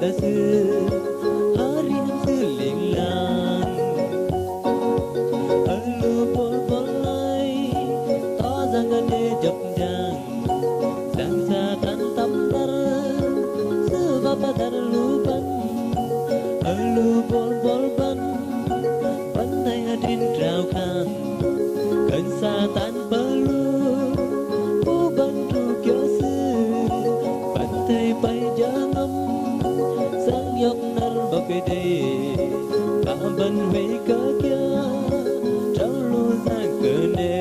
ta xưa hari xưa liền lan lu bol lai to giang ane jap jang sang sa tan tam dar xưa va pa dar lu ban lu bol ban ban nay adin rao khan gần xa tan perlu u ban ru kyo xưa ban tay bay jangan sang yok nar bakede ka ban we ka kya chalu sang kene